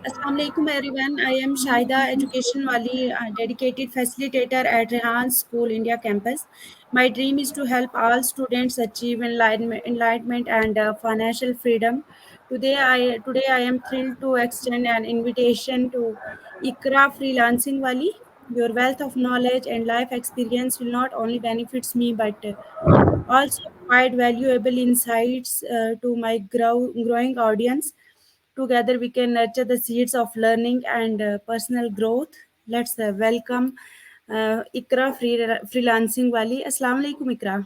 Assalamu alaikum everyone. I am Shaida, education wali, dedicated facilitator at Rehan School, India campus. My dream is to help all students achieve enlightenment and financial freedom. Today I am thrilled to extend an invitation to Ikra Freelancing Wali. Your wealth of knowledge and life experience will not only benefits me but also provide valuable insights to my growing audience. Together, we can nurture the seeds of learning and personal growth. Let's welcome Ikra Freelancing Wali. Assalamu alaikum, Ikra.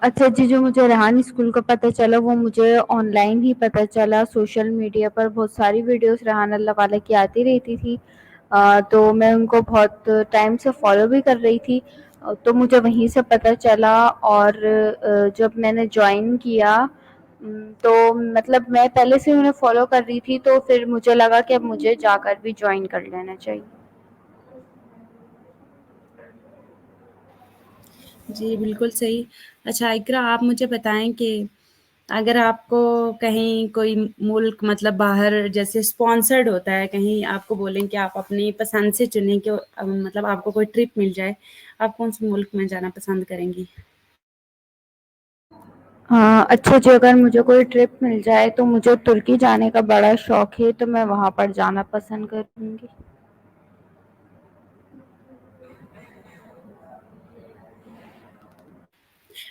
اچھا جی، جو مجھے Rehan school کا پتہ چلا وہ مجھے on line ہی پتہ چلا. سوشل میڈیا پر بہت ساری ویڈیوز ریحان اللہ والا کی آتی رہتی تھی، تو میں ان کو بہت ٹائم سے فالو بھی کر رہی تھی، تو مجھے وہیں سے پتہ چلا. اور جب میں نے جوائن کیا تو مطلب میں پہلے سے انہیں فالو کر رہی تھی، تو پھر مجھے لگا کہ اب مجھے جا کر بھی جوائن کر لینا چاہیے. جی بالکل صحیح. اچھا اقرا، آپ مجھے بتائیں کہ اگر آپ کو کہیں کوئی ملک مطلب باہر جیسے اسپانسرڈ ہوتا ہے، کہیں آپ کو بولیں کہ آپ اپنی پسند سے چنیں کہ مطلب آپ کو کوئی ٹرپ مل جائے، آپ کون سے ملک میں جانا پسند کریں گی؟ اچھا جی، اگر مجھے کوئی ٹرپ مل جائے تو مجھے ترکی جانے کا بڑا شوق ہے، تو میں وہاں پر جانا پسند کروں گی.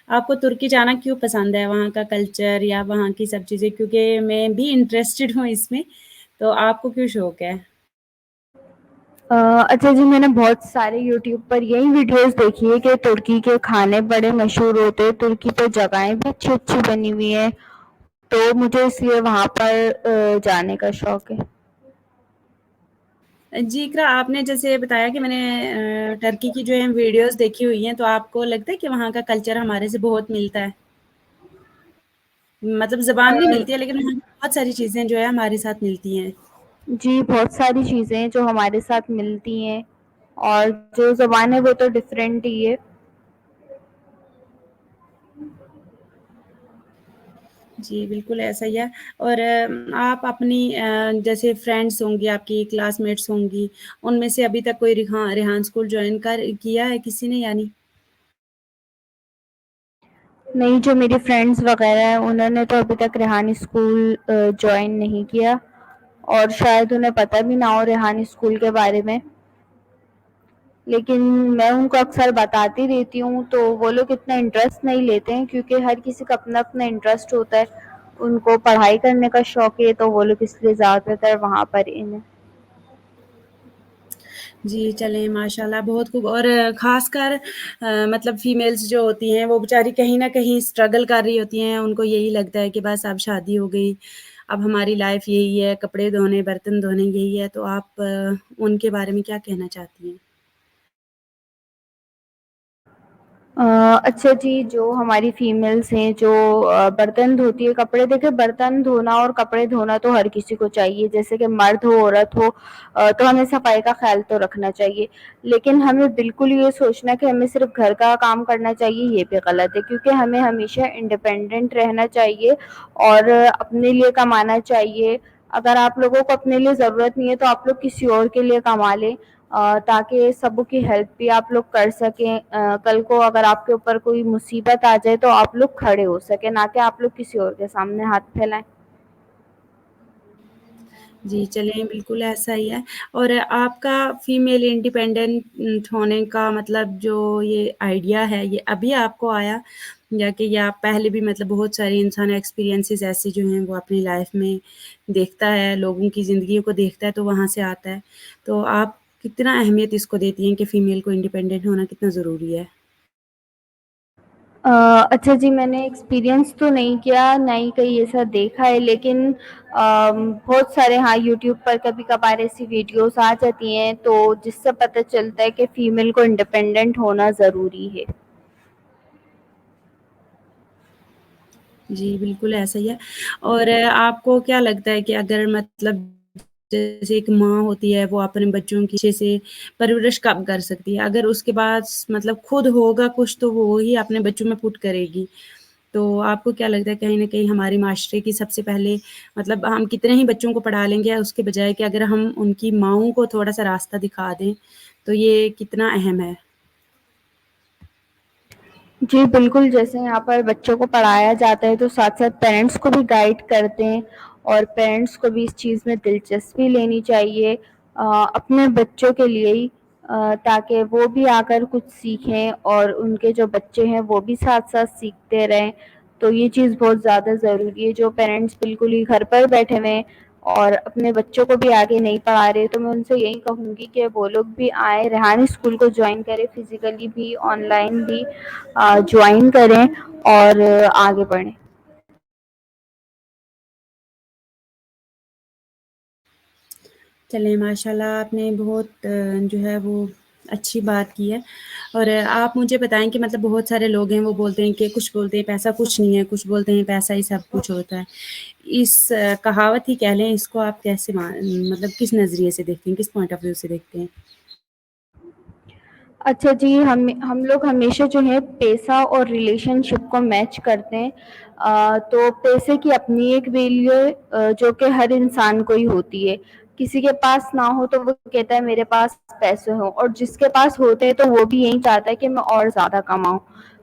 آپ کو ترکی جانا کیوں پسند ہے؟ وہاں کا کلچر یا وہاں کی سب چیزیں؟ کیونکہ میں بھی انٹرسٹڈ ہوں اس میں، تو آپ کو کیوں شوق ہے؟ اچھا جی، میں نے بہت سارے یوٹیوب پر یہی ویڈیوز دیکھی ہے کہ ترکی کے کھانے بڑے مشہور ہوتے ہیں، ترکی پہ جگہیں بھی اچھی اچھی بنی ہوئی ہیں، تو مجھے اس لیے وہاں پر جانے کا شوق ہے. جی اقرا، آپ نے جیسے بتایا کہ میں نے ٹرکی کی جو ہے ویڈیوز دیکھی ہوئی ہیں، تو آپ کو لگتا ہے کہ وہاں کا کلچر ہمارے سے بہت ملتا ہے؟ مطلب زبان بھی ملتی ہے لیکن وہاں کی بہت ساری چیزیں جو ہے ہمارے ساتھ ملتی ہیں. جی بہت ساری چیزیں جو ہمارے ساتھ ملتی ہیں، اور جو زبان ہے وہ تو ڈفرینٹ ہی ہے. جی بالکل ایسا ہی ہے. اور آپ اپنی جیسے فرینڈس ہوں گی، آپ کی کلاس میٹس ہوں گی، ان میں سے ابھی تک کوئی ریحان اسکول جوائن کیا ہے کسی نے یا نہیں؟ نہیں، جو میری فرینڈز وغیرہ ہیں انہوں نے تو ابھی تک ریحان اسکول جوائن نہیں کیا، اور شاید انہیں پتہ بھی نہ ہو ریحان اسکول کے بارے میں، لیکن میں ان کو اکثر بتاتی رہتی ہوں، تو وہ لوگ اتنا انٹرسٹ نہیں لیتے ہیں کیونکہ ہر کسی کا اپنا اپنا انٹرسٹ ہوتا ہے. ان کو پڑھائی کرنے کا شوق ہے تو وہ لوگ اس لیے زیادہ تر وہاں پر انہیں. جی چلیں ماشاء اللہ بہت خوب. اور خاص کر مطلب فیمیلس جو ہوتی ہیں وہ بیچاری کہیں نہ کہیں اسٹرگل کر رہی ہوتی ہیں، ان کو یہی لگتا ہے کہ بس اب شادی ہو گئی، اب ہماری لائف یہی ہے، کپڑے دھونے برتن دھونے یہی ہے. تو آپ ان کے بارے میں کیا کہنا چاہتی ہیں؟ اچھا جی، جو ہماری فیمیلس ہیں جو برتن دھوتی ہے، کپڑے، دیکھے برتن دھونا اور کپڑے دھونا تو ہر کسی کو چاہیے، جیسے کہ مرد ہو عورت ہو، تو ہمیں صفائی کا خیال تو رکھنا چاہیے. لیکن ہمیں بالکل یہ سوچنا کہ ہمیں صرف گھر کا کام کرنا چاہیے، یہ بھی غلط ہے، کیونکہ ہمیں ہمیشہ انڈیپینڈنٹ رہنا چاہیے اور اپنے لیے کمانا چاہیے. اگر آپ لوگوں کو اپنے لیے ضرورت نہیں ہے تو آپ لوگ کسی اور کے لیے کما لیں، تاکہ سب کی ہیلپ بھی آپ لوگ کر سکیں. کل کو اگر آپ کے اوپر کوئی مصیبت آ جائے تو آپ لوگ کھڑے ہو سکیں، نہ کہ آپ لوگ کسی اور کے سامنے ہاتھ پھیلائیں. جی چلیں بالکل ایسا ہی ہے. اور آپ کا فیمیل انڈیپینڈنٹ ہونے کا مطلب جو یہ آئیڈیا ہے، یہ ابھی آپ کو آیا یا کہ یا پہلے بھی مطلب بہت سارے انسان ایکسپیرینسز ایسے جو ہیں وہ اپنی لائف میں دیکھتا ہے، لوگوں کی زندگیوں کو دیکھتا ہے تو وہاں سے آتا ہے؟ تو آپ کتنا اہمیت اس کو دیتی ہیں کہ فیمیل کو انڈیپینڈنٹ ہونا کتنا ضروری ہے؟ اچھا جی، میں نے ایکسپیرینس تو نہیں کیا، نہ ہی کہیں ایسا دیکھا ہے، لیکن بہت سارے یوٹیوب پر کبھی کبھار ایسی ویڈیوز آ جاتی ہیں تو جس سے پتہ چلتا ہے کہ فیمیل کو انڈیپینڈنٹ ہونا ضروری ہے. جی بالکل ایسا ہی ہے. اور آپ کو کیا لگتا ہے کہ اگر مطلب جیسے ایک ماں ہوتی ہے وہ اپنے بچوں کی اچھے سے پرورش کب کر سکتی ہے؟ اگر اس کے بعد مطلب خود ہوگا کچھ تو وہ وہی اپنے بچوں میں پٹ کرے گی. تو آپ کو کیا لگتا ہے کہیں نہ کہیں ہمارے معاشرے کی سب سے پہلے مطلب ہم کتنے ہی بچوں کو پڑھا لیں گے اس کے بجائے کہ اگر ہم ان کی ماؤں کو تھوڑا سا راستہ دکھا دیں تو یہ کتنا اہم ہے؟ جی بالکل، جیسے یہاں پر بچوں کو پڑھایا جاتا ہے تو ساتھ ساتھ پیرنٹس کو بھی گائیڈ کرتے ہیں، اور پیرنٹس کو بھی اس چیز میں دلچسپی لینی چاہیے اپنے بچوں کے لیے ہی، تاکہ وہ بھی آ کر کچھ سیکھیں اور ان کے جو بچے ہیں وہ بھی ساتھ ساتھ سیکھتے رہیں. تو یہ چیز بہت زیادہ ضروری ہے. جو پیرنٹس بالکل ہی گھر پر بیٹھے ہوئے ہیں اور اپنے بچوں کو بھی آگے نہیں پڑھا رہے، تو میں ان سے یہی کہوں گی کہ وہ لوگ بھی آئیں، ریحان اسکول کو جوائن کریں، فزیکلی بھی آن لائن بھی جوائن کریں اور آگے بڑھیں. چلیں ماشاء اللہ آپ نے بہت جو ہے وہ اچھی بات کی ہے. اور آپ مجھے بتائیں کہ مطلب بہت سارے لوگ ہیں وہ بولتے ہیں کہ کچھ بولتے ہیں پیسہ کچھ نہیں ہے, کچھ بولتے ہیں پیسہ ہی سب کچھ ہوتا ہے. اس کہاوت ہی کہہ لیں, اس کو آپ کیسے مطلب کس نظریے سے دیکھتے ہیں, کس پوائنٹ آف ویو سے دیکھتے ہیں؟ اچھا جی, ہم لوگ ہمیشہ جو ہے پیسہ اور ریلیشن شپ کو میچ کرتے ہیں. تو پیسے کی اپنی ایک ویلیو ہے جو کہ ہر انسان کو ہی ہوتی ہے. کسی کے پاس نہ ہو تو وہ کہتا ہے میرے پاس پیسے ہوں, اور جس کے پاس ہوتے ہیں تو وہ بھی یہی چاہتا ہے کہ میں اور زیادہ کماؤں.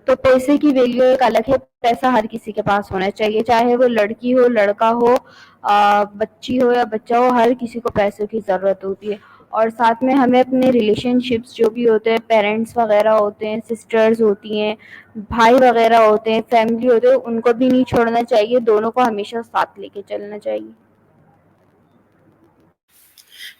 تو پیسے کی ویلیو ایک الگ ہے. پیسہ ہر کسی کے پاس ہونا چاہیے, چاہے وہ لڑکی ہو, لڑکا ہو, بچی ہو یا بچہ ہو, ہر کسی کو پیسوں کی ضرورت ہوتی ہے. اور ساتھ میں ہمیں اپنے ریلیشن شپس جو بھی ہوتے ہیں, پیرنٹس وغیرہ ہوتے ہیں, سسٹرز ہوتی ہیں, بھائی وغیرہ ہوتے ہیں, فیملی ہوتے ہیں, ان کو بھی نہیں چھوڑنا چاہیے. دونوں کو ہمیشہ ساتھ لے کے چلنا چاہیے.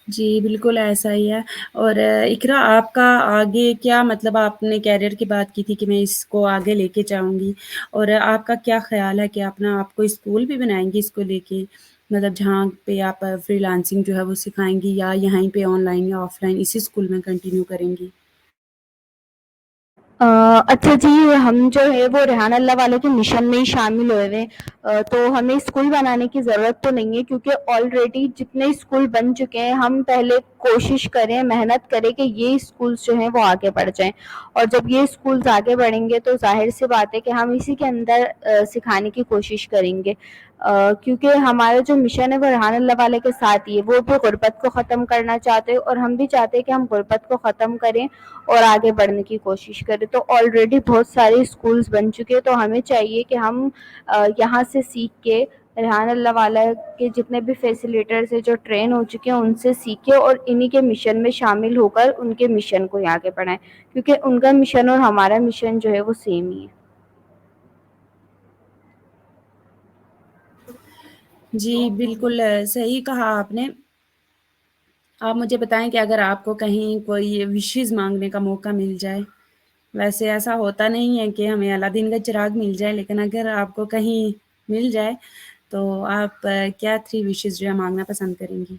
جی بالکل ایسا ہی ہے. اور اقرا آپ کا آگے کیا مطلب, آپ نے کیریئر کی بات کی تھی کہ میں اس کو آگے لے کے جاؤں گی, اور آپ کا کیا خیال ہے کہ اپنا آپ کو اسکول بھی بنائیں گی اس کو لے کے, مطلب جہاں پہ آپ فری لانسنگ جو ہے وہ سکھائیں گی, یا یہیں پہ آن لائن یا آف لائن اسی اسکول میں کنٹینیو کریں گی؟ اچھا جی, ہم جو ہے وہ ریحان اللہ والے کے مشن میں ہی شامل ہوئے ہوئے ہیں. تو ہمیں اسکول بنانے کی ضرورت تو نہیں ہے, کیونکہ آلریڈی جتنے اسکول بن چکے ہیں, ہم پہلے کوشش کریں, محنت کریں کہ یہ اسکولس جو ہیں وہ آگے بڑھ جائیں. اور جب یہ اسکولس آگے بڑھیں گے تو ظاہر سی بات ہے کہ ہم اسی کے اندر سکھانے کی کوشش کریں گے, کیونکہ ہمارا جو مشن ہے وہ ریحان اللہ والے کے ساتھ ہی ہے. وہ بھی غربت کو ختم کرنا چاہتے ہیں, اور ہم بھی چاہتے ہیں کہ ہم غربت کو ختم کریں اور آگے بڑھنے کی کوشش کریں. تو آلریڈی بہت سارے اسکولس بن چکے, تو ہمیں چاہیے کہ ہم یہاں سے سیکھ کے ریحان اللہ والا کے جتنے بھی فیسیلیٹرز ہیں جو ٹرین ہو چکے ہیں ان سے سیکھیں, اور انہی کے مشن میں شامل ہو کر ان کے مشن کو آگے بڑھائیں, کیونکہ ان کا مشن اور ہمارا مشن جو ہے وہ سیم ہی ہے. جی بالکل صحیح کہا آپ نے. آپ مجھے بتائیں کہ اگر آپ کو کہیں کوئی وشیز مانگنے کا موقع مل جائے, ویسے ایسا ہوتا نہیں ہے کہ ہمیں الدین کا چراغ مل جائے, لیکن اگر آپ کو کہیں مل جائے تو آپ کیا 3 وشیز جو ہے مانگنا پسند کریں گی؟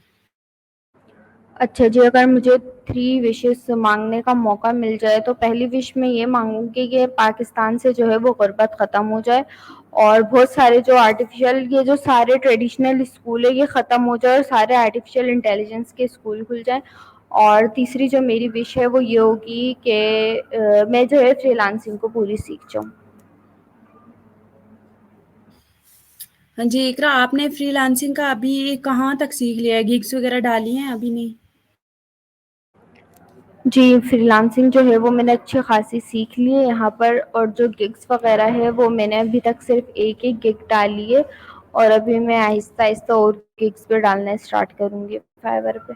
اچھا جی, اگر مجھے 3 وشز مانگنے کا موقع مل جائے تو پہلی وش میں یہ مانگوں گی کہ پاکستان سے جو ہے وہ غربت ختم ہو جائے, اور بہت سارے جو آرٹیفیشل, یہ جو سارے ٹریڈیشنل اسکول ہے یہ ختم ہو جائے, اور سارے آرٹیفیشل انٹیلیجنس کے اسکول کھل جائیں. اور تیسری جو میری وش ہے وہ یہ ہوگی کہ میں جو ہے فری لانسنگ کو پوری سیکھ جاؤں. ہاں جی اقرا, آپ نے فری لانسنگ کا ابھی کہاں تک سیکھ لیا ہے, گگس وغیرہ ڈالی ہیں ابھی نہیں؟ جی, فری لانسنگ جو ہے وہ میں نے اچھی خاصی سیکھ لی ہے یہاں پر, اور جو گگس وغیرہ ہے وہ میں نے ابھی تک صرف ایک ہی گگ ڈالی ہے, اور ابھی میں آہستہ آہستہ اور گگس پہ ڈالنا اسٹارٹ کروں گی فائور پہ.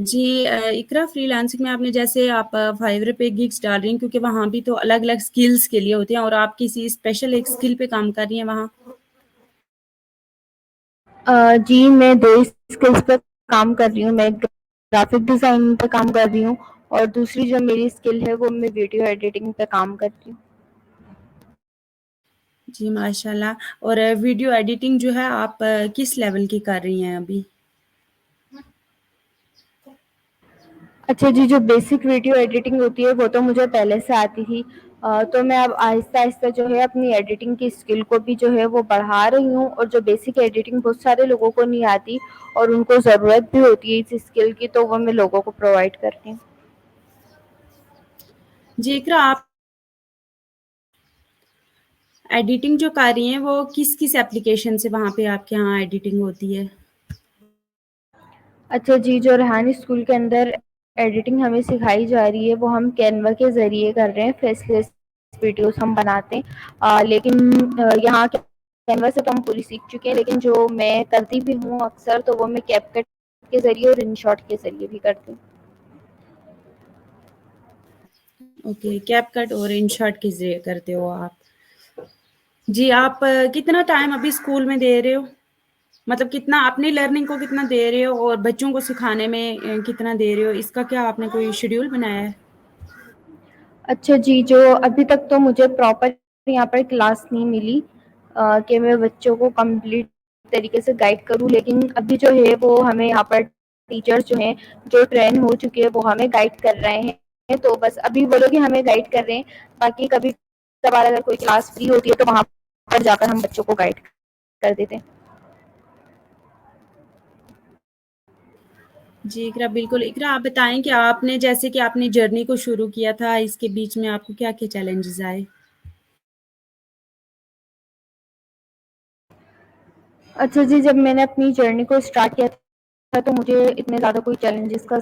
جی اقرا, فری لانسنگ میں آپ نے جیسے آپ فائیور پہ گگس ڈال رہی ہیں, کیونکہ وہاں بھی تو الگ الگ اسکلس کے لیے ہوتے ہیں, اور آپ کسی اسپیشل ایک اسکل پہ کام کر رہی ہیں وہاں؟ جی, میں 2 اسکلس پہ کام کر رہی ہوں. میں گرافک ڈیزائن پہ کام کر رہی ہوں, اور دوسری جو میری اسکل ہے وہ میں ویڈیو ایڈیٹنگ پہ کام کرتی ہوں. جی ماشاء اللہ. اور ویڈیو ایڈیٹنگ جو ہے آپ کس لیول کی کر رہی ہیں ابھی؟ اچھا جی, جو بیسک ویڈیو ایڈیٹنگ ہوتی ہے وہ تو مجھے پہلے سے آتی تھی, تو میں اب آہستہ آہستہ جو ہے اپنی ایڈیٹنگ کی اسکل کو بھی جو ہے وہ بڑھا رہی ہوں. اور جو بیسک ایڈیٹنگ بہت سارے لوگوں کو نہیں آتی اور ان کو ضرورت بھی ہوتی ہے اس اسکل کی, تو وہ میں لوگوں کو پرووائڈ کرتی ہوں. جی اقرا, آپ ایڈیٹنگ جو کر رہی ہیں وہ کس کس ایپلیکیشن سے وہاں پہ آپ کے یہاں ایڈیٹنگ ہوتی ہے؟ اچھا جی, جو ریحان اسکول کے اندر ایڈیٹنگ ہمیں سکھائی جا رہی ہے وہ ہم کینوا کے ذریعے کر رہے ہیں. فیس لیس ویڈیوز ہم بناتے ہیں, لیکن یہاں کے کینوا سے تو ہم پوری سیکھ چکے ہیں, لیکن جو میں کرتی بھی ہوں اکثر تو وہ میں کیپ کٹ کے ذریعے اور ان شاٹ کے ذریعے بھی کرتی ہوں. اوکے, کیپ کٹ اور ان شارٹ کی کرتے ہو آپ. جی, آپ کتنا ٹائم ابھی اسکول میں دے رہے ہو, مطلب کتنا اپنی لرننگ کو کتنا دے رہے ہو, اور بچوں کو سکھانے میں کتنا دے رہے ہو, اس کا کیا آپ نے کوئی شیڈیول بنایا ہے؟ اچھا جی، جو ابھی تک تو مجھے پراپر یہاں پر کلاس نہیں ملی کہ میں بچوں کو کمپلیٹ طریقے سے گائیڈ کروں، لیکن ابھی جو ہے وہ ہمیں یہاں پر ٹیچرز جو ہیں جو ٹرین ہو چکے ہیں وہ ہمیں گائیڈ کر رہے ہیں، تو بس ابھی وہ لوگ ہی ہمیں گائیڈ کر رہے ہیں. باقی کبھی کبھار اگر کوئی کلاس فری ہوتی ہے تو وہاں پر جا کر ہم بچوں کو گائیڈ کر دیتے ہیں. جی اقرا، بالکل. اقرا آپ بتائیں کہ آپ نے جیسے کہ اپنی جرنی کو شروع کیا تھا، اس کے بیچ میں آپ کو کیا کیا چیلنجز آئے؟ اچھا جی، جب میں نے اپنی جرنی کو اسٹارٹ کیا تھا تو مجھے اتنے زیادہ کوئی چیلنجز کا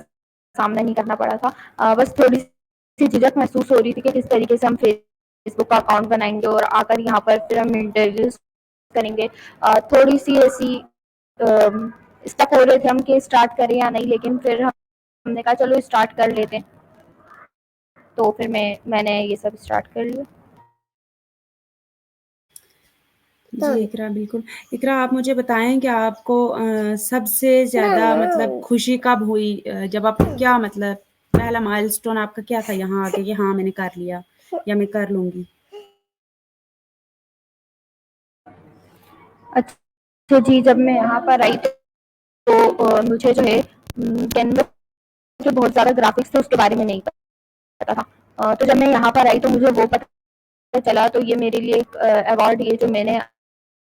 سامنا نہیں کرنا پڑا تھا. بس تھوڑی سی جھجک محسوس ہو رہی تھی کہ کس طریقے سے ہم فیس بک کا اکاؤنٹ بنائیں گے اور آ کر یہاں پر پھر ہم انٹرویوز کریں گے. تھوڑی سی ایسی اسٹک ہو رہے تھے ہم کہ اسٹارٹ کریں یا نہیں، لیکن پھر ہم نے کہا چلو اسٹارٹ کر لیتے ہیں، تو پھر میں نے یہ سب اسٹارٹ کر لیا. جی اقرا، بالکل. اقرا آپ مجھے بتائیں کہ آپ کو سب سے زیادہ مطلب خوشی کب ہوئی، جب آپ کو کیا مطلب پہلا مائل اسٹون آپ کا کیا تھا یہاں آگے کہ ہاں میں نے کر لیا یا میں کر لوں گی؟ اچھا جی، جب میں یہاں پر آئی تو مجھے جو ہے کینوس جو بہت زیادہ گرافکس تھے اس کے بارے میں نہیں پتا تھا. تو جب میں یہاں پر آئی تو مجھے وہ پتا چلا، تو یہ میرے لیے ایک ایوارڈ یہ جو میں نے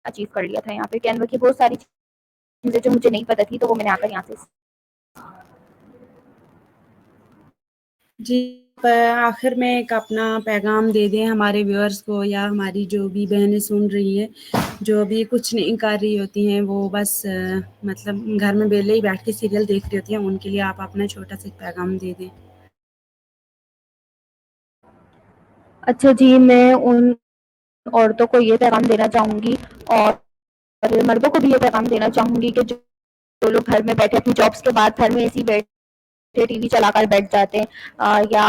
اچیو کر لیا تھا. یہاں پہ کینوا کی بہت ساری چیزیں جو مجھے نہیں پتا تھی تو وہ میں نے آ کر یہاں سے. جی، آخر میں ایک اپنا پیغام دے دیں ہمارے ویورز کو یا ہماری جو بھی بہنیں سن رہی ہیں جو بھی کچھ نہیں کر رہی ہوتی ہیں، وہ بس مطلب گھر میں بیلے ہی بیٹھ کے سیریل دیکھ رہی ہوتی ہیں، ان کے لیے آپ اپنا چھوٹا سا پیغام دے دیں. اچھا جی، میں ان عورتوں کو یہ پیغام دینا چاہوں گی اور مردوں کو بھی یہ پیغام دینا چاہوں گی کہ جو لوگ گھر میں بیٹھے اپنی جابس کے بعد گھر میں ایسی بیٹھے ٹی وی چلا کر بیٹھ جاتے ہیں یا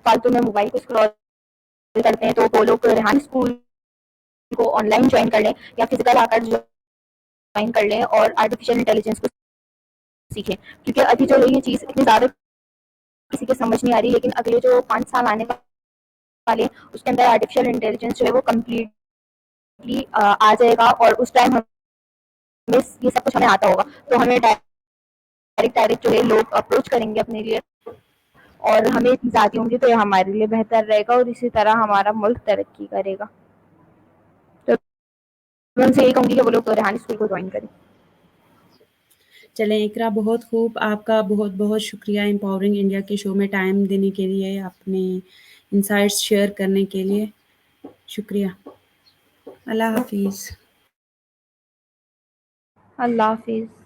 فالتو میں موبائل کو اسکرول کرتے ہیں، تو وہ لوگ ریحان اسکول کو آن لائن جوائن کر لیں یا فزیکل آ کر جوائن کر لیں اور آرٹیفیشیل انٹیلیجنس کو سیکھیں. کیونکہ ابھی جو یہ چیز اتنی زیادہ کسی کے سمجھ نہیں آ رہی، لیکن اگلے جو 5 سال آنے والے اس کے اندر آرٹیفیشیل انٹیلیجنس جو ہے وہ کمپلیٹلی آ جائے گا، اور اس ٹائم ہمیں یہ سب کچھ ہمیں آتا ہوگا تو ہمیں ڈائریکٹ جو ہے لوگ اپروچ کریں گے اپنے لیے اور ہمیں اتنی ذاتی ہوں گی تو یہ ہمارے لیے بہتر رہے گا اور اسی طرح ہمارا ملک ترقی کرے گا. تو میں ان سے یہی کہوں گی کہ وہ لوگ ریحان اسکول کو جوائن کریں. چلیں اقرا، بہت خوب. آپ کا بہت بہت شکریہ امپاورنگ انڈیا کے شو میں ٹائم دینے کے لیے، اپنے انسائٹس شیئر کرنے کے لیے. شکریہ. اللہ حافظ. اللہ حافظ.